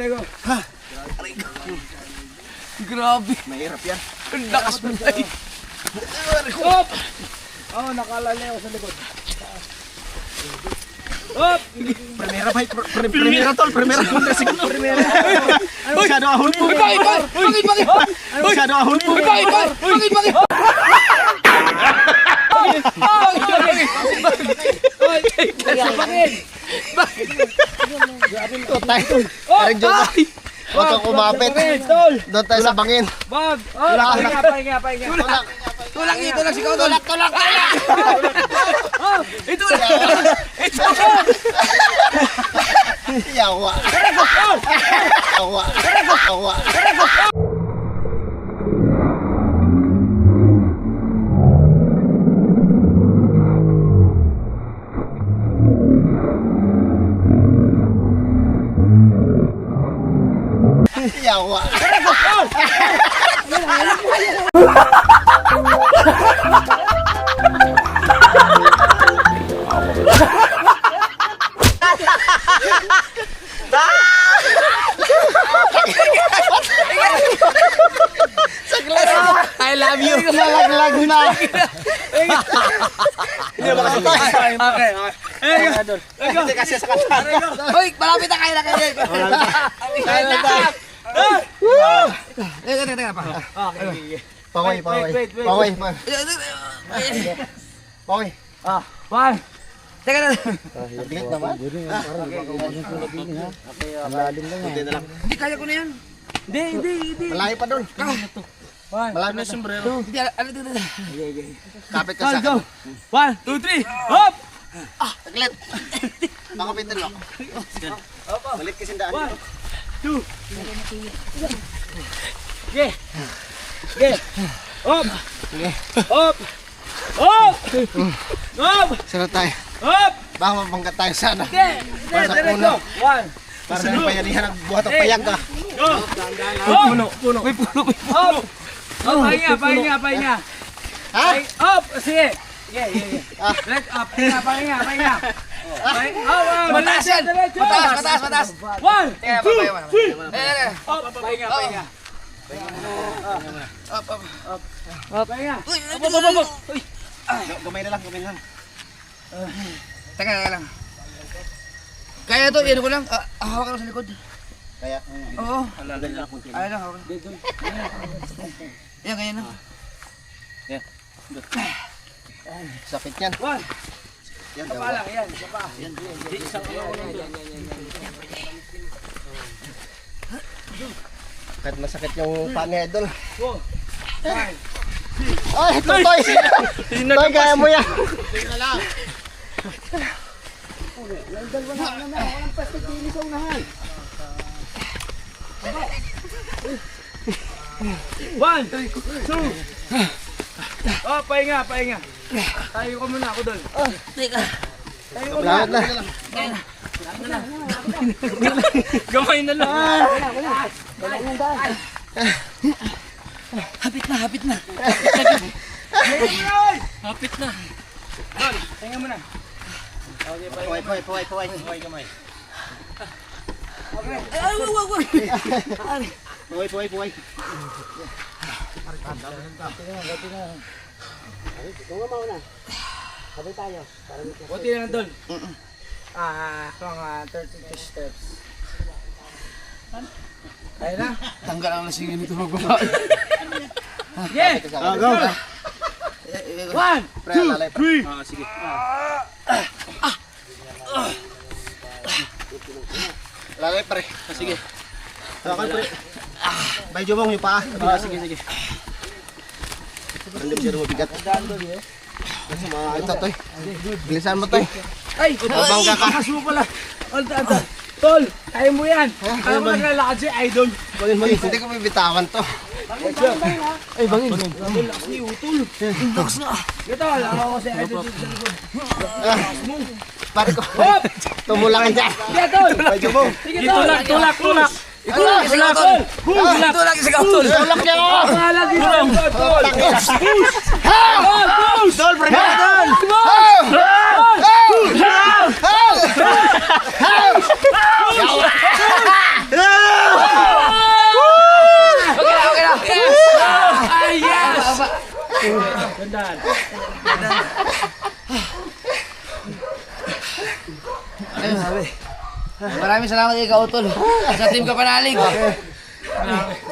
Go. Grabe. Mahirap yan. Ang lakas mo tayo. Oh, nakalala ako sa likod. Up! Primera bay. Primera tol. Primera. Ano masyado ahon po? Bakit? Ano masyado ahon po? Bakit? Parang joke. Huwag kang kumapit. Doon tayo sa bangin. Bob! Pahinga. Tulak si Kautol. Tulak. Ito na. Yawa. Yawa. Yawa. I love you. Nalaglag na. Hindi ba kasi tayo? Okay. Hindi kasi sa kanta. Hoy, malapit na kayo na kayo. Teka pa. Paway. One. Teka na. Naglit naman. Hindi na lang. Hindi kaya ko na yan. Hindi. Malayo pa doon. Malayo na sombrero. Hindi, ano dito. Kapit ka sa Go. 1, 2, 3. Hop! Naglit. Makapitin mo. Balik kasi daan. 2. Okay. Hop! Hop! Sarap tayo. Hop! Baka mapangkat tayo sana. Para sa puno. 1. Para sa payanihan ng buhat ang payag ka. Go! Puno. May puno. Hop! Pahinga. Ha? Hop! Sige. Yeah. Let's up. Pahinga. Mataas yan. Mataas. 1, Teka, 2, 3. Teka. Hop! Pahinga. Pahinga. Uy. Gamay na lang. Teka lang. Kaya to, yan ko lang. Hawakan ko sa likod. Kaya, Oo. dali lang kunti. Ayun lang, hawakan. Yan, ganyan lang. Sakit yan. 1. Yan, Sapa lang, yan. Sapa. Kahit masakit yung paa ni Idol. 4. Ay, ito Toy! Toy, kaya mo yan! One, two. Oh, pahinga. Tayo ka muna ako doon. Teka. Lahat na. Gamay na lang. Hapit na. Hapit na. Doon, pahinga muna. Okay, Paway. gamay. Paway. Buti na doon. Mga 32 steps. Kaya na? Tanggal ang lasingin nito magbaba. Yeah! Go! 1, Pre, lalay pa. 3. Sige. Lalay pa rin. Sige. Okay, pre. Medyo mong yung paa. Sige. Hindi mo siya mabigat. Ito, Toy. Bilisan mo, Toy. Ay! Abang ka ka. Kakas mo pala. Anta. Tol, kaya mo yan. Kaya mo naglalakad si Idol. Hindi ko bibitawan to. Ay, bangin. Si Utol. Ito, alam ko si Idol dito sa likod. Pare ko. Hop! Tumulak ka dyan. Sige, Tol. Medyo mo. Sige, Tulak. Tulak si Kautol. Tulak si Kautol. Tulak niya ako. Pangalan dito. Tol. Dol, pre. Dol. Okay na. Ay, yes! Gandaan. Ayun, sabi. Maraming salamat kay Kautol. Sa team Kapanalig.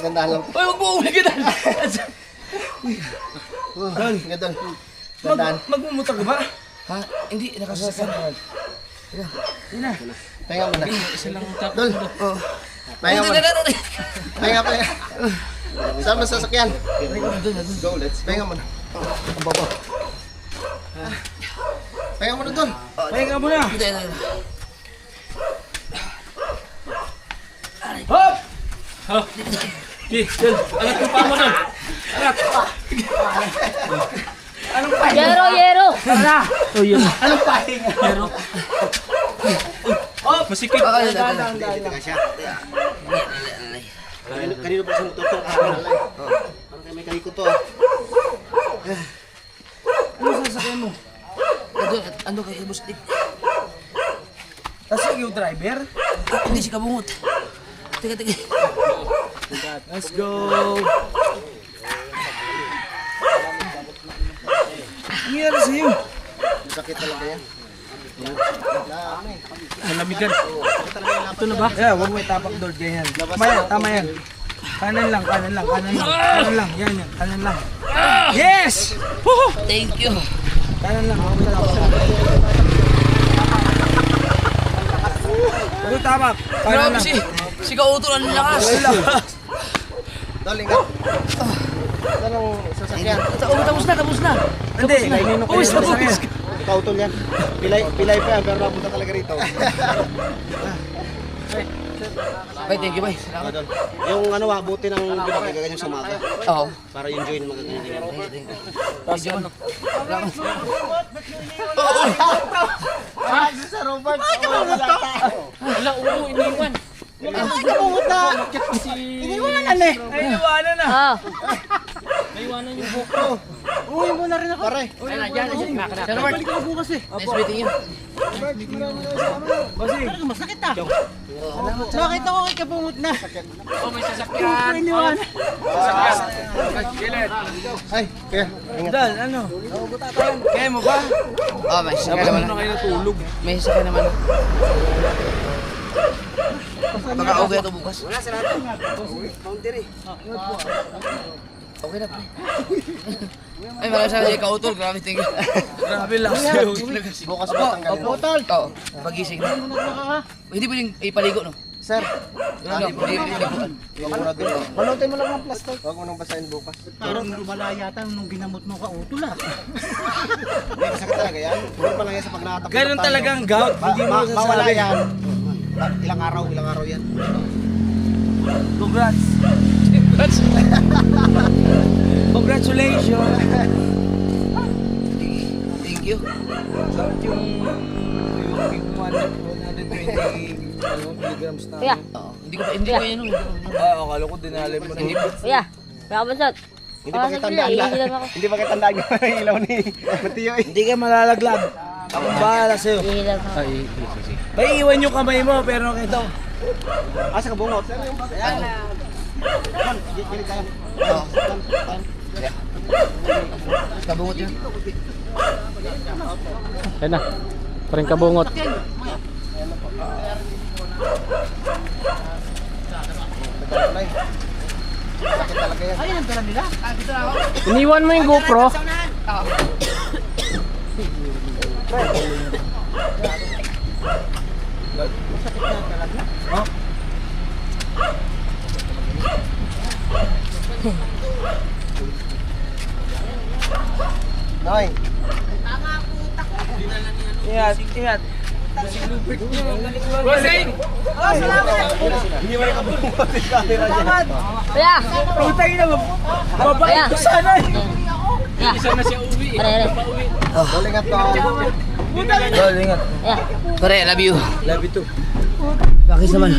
Ganda lang. Uy, wag mo umigitan. Dol, gadol. Gandaan. Magmumutar ka ba? Ha? Hindi, nakasasakyan. Tingnan mo na. Dol. Pahinga mo. Pahinga. Saan mo sasakyan? Go, let's go. Pahinga mo na. Pahinga mo na doon. Pahinga mo na. Hop! Oh. Dil, angat yung paa mo doon. Yero. Oh, yun. Anong pahinga? Pero... Oh, masikip. Dito ka siya. Kanino pa sa motor to? Parang kayo may kalikot to ah. Ano sasakyan mo? Ando kay Bustik. Kasi yung driver. Hindi si Kabungot. Teka. Let's go. Ano nangyari sa'yo? Sakit talaga yan. Malamigan. Ito na ba? Yeah, huwag mo itapak door ganyan. Tama yan. Kanan lang. Yan. Kanan lang. Yes! Thank you. Kanan lang. Huwag mo itapak. Huwag mo itapak. Kanan Grabe lang. si Kauto ang lakas. Dol, ingat. Anong sasakyan? Tapos na. Hindi. Ninok ko yung sasakyan. Ikaw tol yan. Pilay pa yan, pero napunta talaga rito. Bye, thank you, bye. Ah, Dol. Yung ano buti ng binakay ganyan sa umaga. Oo. Para yung join magaganyan. Medyo ano. Sa Robert. Wala, oo, iniwan. Naiiwanan na. Ah. Naiwanan yung buko. Pare. Ay, nandiyan na siya. Sir Robert, nice meeting you. Nakita ko kay Kabungot na. Oh, may sasakyan. Gilid. Ay, kaya. Dal, ano? Kaya mo ba? Oh, may sakay naman. Ano kayo natulog? May sakay naman. Baka okay ito bukas. Wala sa lahat. Okay na, pre. Ay, maraming salamat kay Kautol. Grabe, thank you. Grabe lang sa'yo. Bukas ba tanggalin mo? Oo, pagising na. Hindi pwedeng ipaligo, no? Sir, Hindi pwedeng liguan. huwag mo na din. Balutin mo lang ng plastic. Huwag mo nang basahin bukas. Parang lumala yata nung ginamot mo ka utol ah. Hindi, masakit talaga yan. Huwag pa lang yan sa pag nakatapos. Ganun talagang gout. Hindi mo Mawala sasabi. yan. Ilang araw yan. Congrats. Congratulations. Thank you. Bakit yung 120 milligrams na? Kuya. Oo, hindi ko yan, no? Akala ko dinali mo na. Kuya. Kuya Kabansot. Hindi pa kitandaan Iilan ako. Hindi pa kitandaan yung ilaw ni Matiyo eh. Hindi ka malalaglag. Akong bahala sa'yo. Iilan ako. May iwan yung kamay mo pero ito. Asa ka bungot? Ayan. Gilig tayo. Oo. Kabungot yun. Yan na. Parang kabungot. Sakit talaga yan. Ayun ang dala nila. Iniwan mo yung GoPro. Noy. Ingat. Bossing! Hindi mo na kabungot yung camera niya. Kuya. Putang ina mo. Babait Kuya. ko sana eh. Kuya. Isa na siya uwi. Pare. Dol, ingat to. Dol, ingat. Kuya. Pare, love you. Love you too. Bakit naman?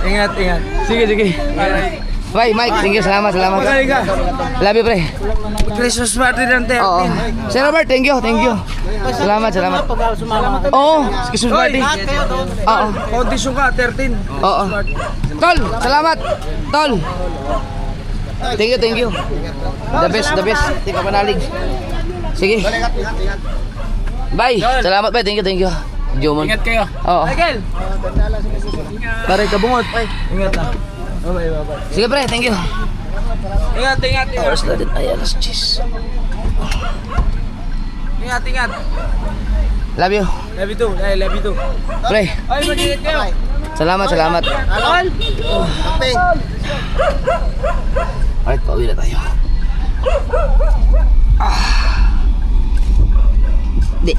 Ingat. Sige. Bye, Mike. Thank you. Salamat. Magaling ka. Love you, pre. Christmas party ng 13. Oo. Sir Robert, thank you. Salamat. Oo, excuse me, party. Oo. Audition ka, 13. Oo. Tol, salamat. Tol. Thank you. The best. Hindi ka panalig. Sige. Ingat. Bye. Salamat, bye. Thank you. Jomon. Ingat kayo. Oo. Michael. Pare, kabungot. Ingat na. Bye. Sige, pre. Thank you. Ingat. Oras na din. Ay, alas 10. Ingat. Love you. Love you too. Ay, love you too. Pre, Ay, mag-ingat kayo. salamat. Alon! Kamping! Alright, pauwi na tayo. Di.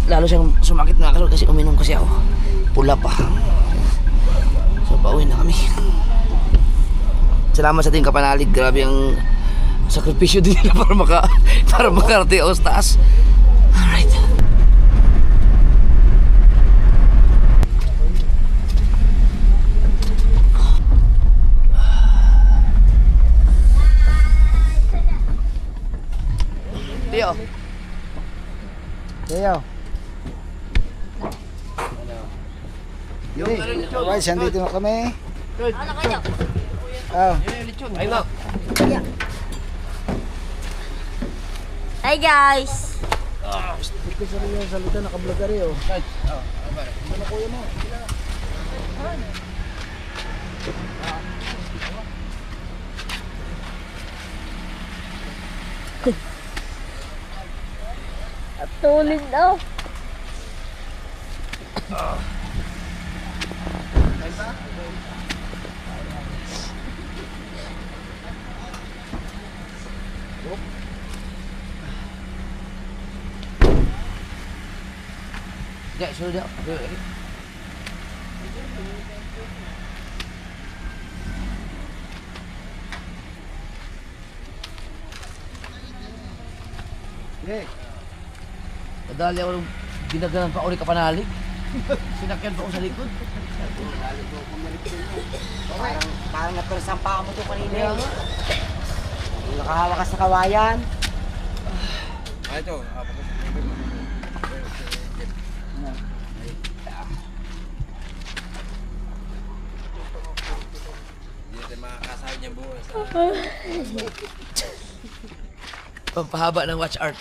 Lalo siyang sumakit na kaso kasi uminom kasi ako. Pula pa. So, pauwi na kami. Salamat sa ating kapanalig. Grabe ang sakripisyo din nila para makarating ako sa taas. Alright. Tio. Leo. Alright, sandito na kami. Oh. Ay, no. Hi guys! Salita naka-vlog ka rin oh. Tulid daw. Ya, suruh dia. Duduk lagi. Yeah. Nadali ako ng ginaganan pa uli kapanalig. Sinakyan pa ako sa likod. Parang napersan pa mo doon kanina. Nakahawak ka sa kawayan. Ito. Hindi natin makakasahod niya bukas. Pampahaba ng watch art.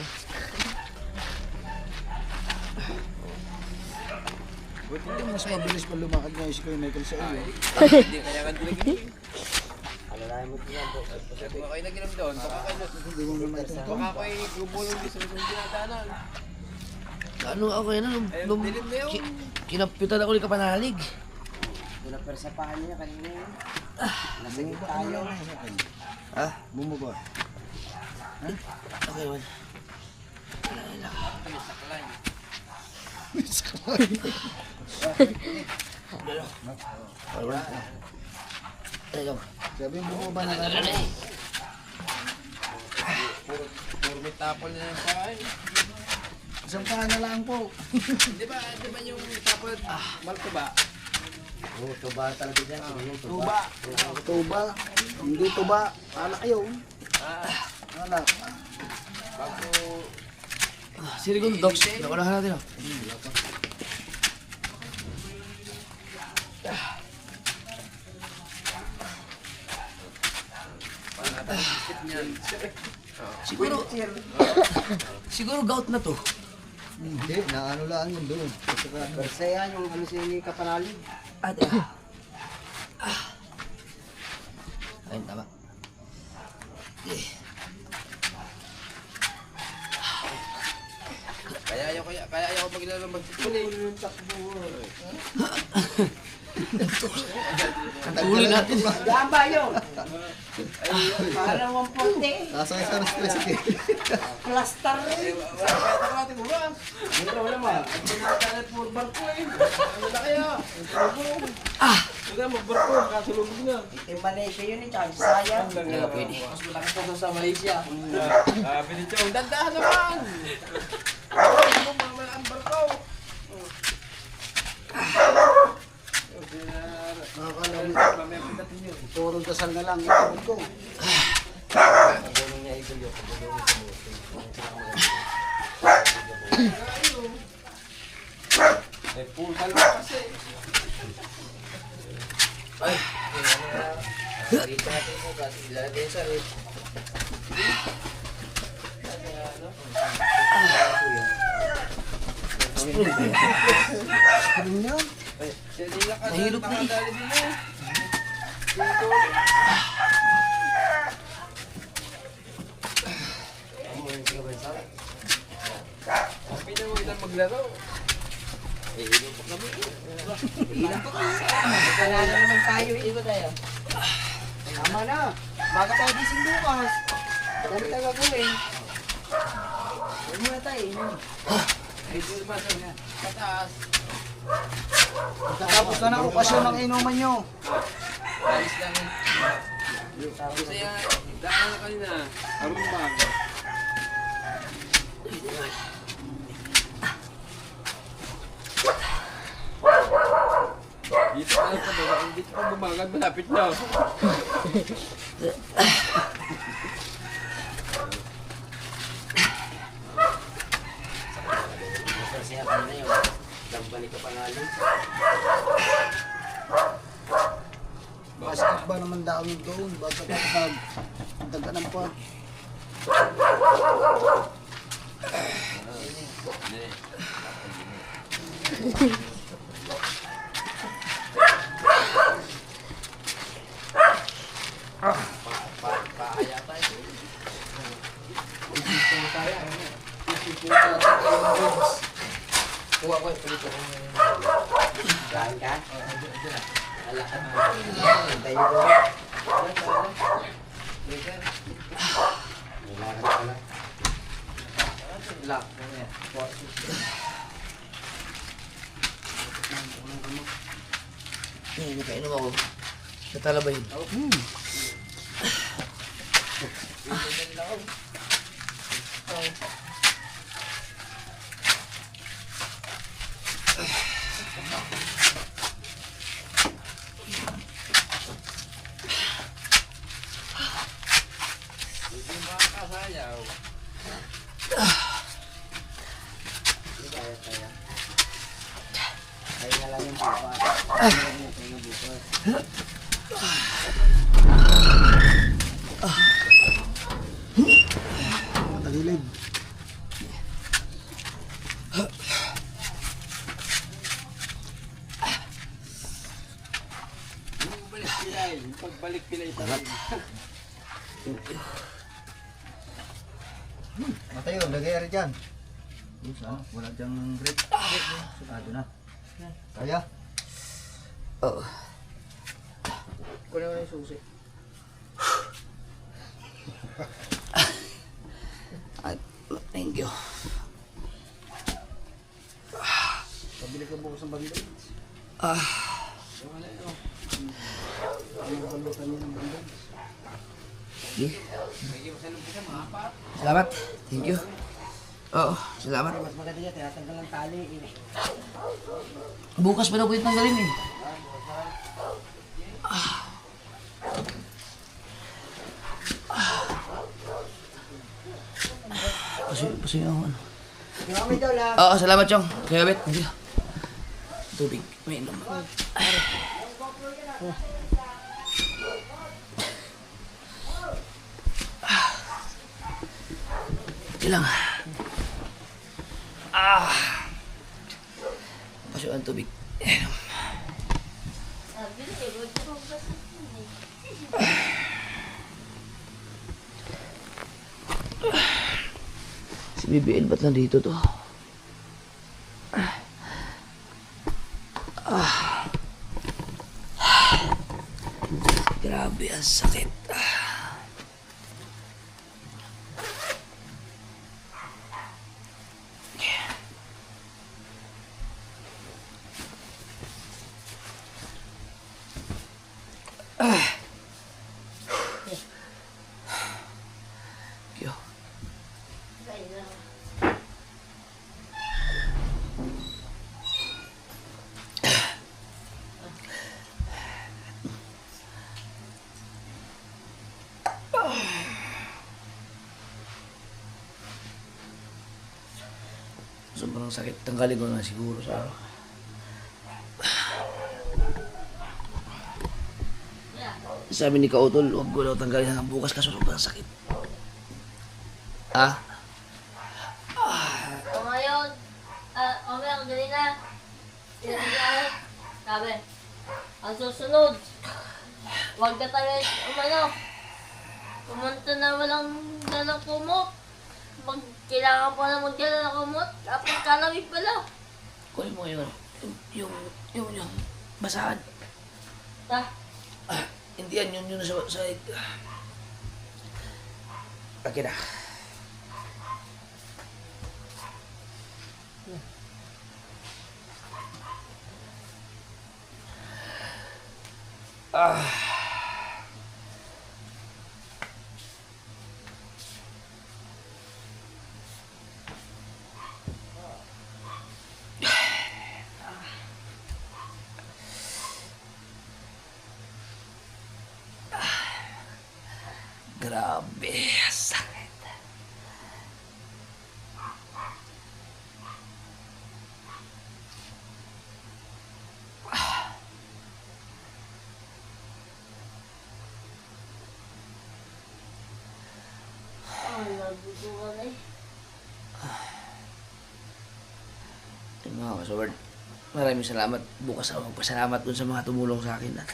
Buti mas mabilis pa lumakad ngayon si Kuya Michael sa iyo. Hindi kaya ka dilig. Alalayan mo diyan po. Kung kayo naginom doon, Hindi mo naman ito. baka kayo gumulong din sa mga dinadanan. Ano ako yan? Nung dilim na yun. kinampitan ako ni kapanalig. Napersan pa kanina kanina. Nasagit tayo. Ha? Bumaba. Okay, man. Sabi mo bumaba na kami. Puro may tapol na yung pahay. Isang paa na lang po. Di ba yung tapol malto ba? Oh, tuba talaga diyan. Tuba. Tuba. Hindi tuba. Anak yun. Anak. Bago Sirigon dogs. Nakunahan natin. Siguro gout na to. Hindi, naano lang yun doon. Persaya yung ano si Kapanalig. Ate. Ayun, tama. kaya ayaw maglaro magtutuli. Tuloy natin. Yan ba yun? Parang 140. Nasa isa na stress eh. Cluster rin. Wala ma. Ang pinakalit mo barko eh. Ano na kaya? Huwag magbarko, kasulubog na. Ito Malaysia yun eh, tsaka Sayang. Hindi ka pwede. Mas malaki pa sa Malaysia. Pinitsong, dandahan naman! Ano mo mga ang barko? Turong dasal na lang yung ko. Full kalma kasi. Nahilot na eh. Pinawitan maglaro. Wala na naman tayo. Iba tayo. Tama na. Baga tayo gising bukas. Dami tayo gagawin. Huwag muna tayo. Tapos na ng okasyon ng inuman nyo. Dito pa bumagal, malapit na. Basket ba naman daon doon? Baga ka dagdagan pa. Nakainom ako. Natalabayin. Tagilid. Pagbalik pilay ito. Matayo, lagay rin dyan. Wala dyang grip. Sigado na. Kaya? Oo. Kunin mo na yung susi. Thank you. Pabili ka bukas ng bandage. Okay. Salamat. Thank you. Oo, salamat. Mas maganda yan, tinatanggal ng tali. Bukas pa daw po yung tanggalin eh. Kasi yung ano. Marami daw lang. Oo, salamat Chong. Kaya bet. Thank you. Tubig. May inom. Ito lang. Pasok ang tubig. Inom. Sabi na eh, huwag ko ba sa Si BBL ba't nandito to? Grabe ang sakit. Yo. Sobrang sakit. Tanggalin ko na siguro sa ano. Sabi ni Kautol, huwag ko daw tanggalin hanggang bukas kasi sobrang sakit. Ah? O ngayon, okay, ang dali na. Pinagigay. Sabi, ang susunod, huwag ka tayo pumunta na walang dalang kumot. kailangan po naman dyan na kumot. Tapos kalawin pala. Kunin mo yun. Yung basahan. Ta, Hindi yan, yun sa okay na. Grabe, sakit. nagugulan eh. Yun mga kasword, maraming salamat. Bukas ako magpasalamat dun sa mga tumulong sa akin. At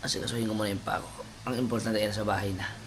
kasi kasuhin ko muna yung pako. Ang importante yan sa bahay na.